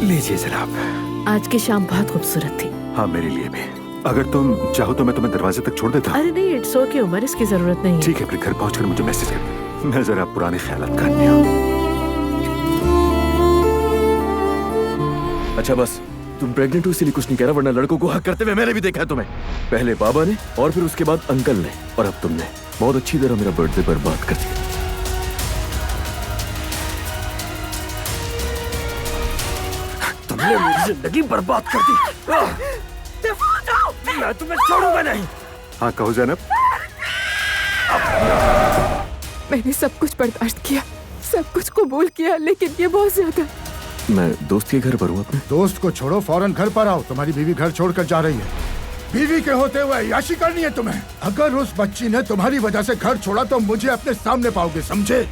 लीजिए जनाब। आज की शाम बहुत खूबसूरत थी। हाँ, मेरे लिए भी। अगर तुम चाहो तो मैं तुम्हें दरवाजे तक छोड़ देता हूँ। अरे नहीं, इट्स ओके उमर, इसकी जरूरत नहीं है। ठीक है, अपने घर पहुंचकर मुझे मैसेज कर। मैं जरा पुराने ख्यालात का आदमी हूँ। अच्छा बस, तुम प्रेग्नेंट हो इसीलिए कुछ नहीं कह रहा, वरना लड़कों को हक करते हुए मैंने भी देखा है तुम्हें। पहले बाबा ने और फिर उसके बाद अंकल ने, और अब तुमने बहुत अच्छी तरह मेरा बर्थडे बर्बाद कर दिया। तुमने मेरी जिंदगी बर्बाद कर दी। मैं तुम्हें छोड़ूंगा नहीं। हाँ कहो ज़ैनब। मैंने सब कुछ बर्दाश्त किया, सब कुछ कबूल किया, लेकिन ये बहुत ज्यादा। मैं दोस्त के घर पर हूँ अपने। दोस्त को छोड़ो, फौरन घर पर आओ। तुम्हारी बीवी घर छोड़कर जा रही है। बीवी के होते हुए याशी करनी है तुम्हें। अगर उस बच्ची ने तुम्हारी वजह से घर छोड़ा तो मुझे अपने सामने पाओगे, समझे?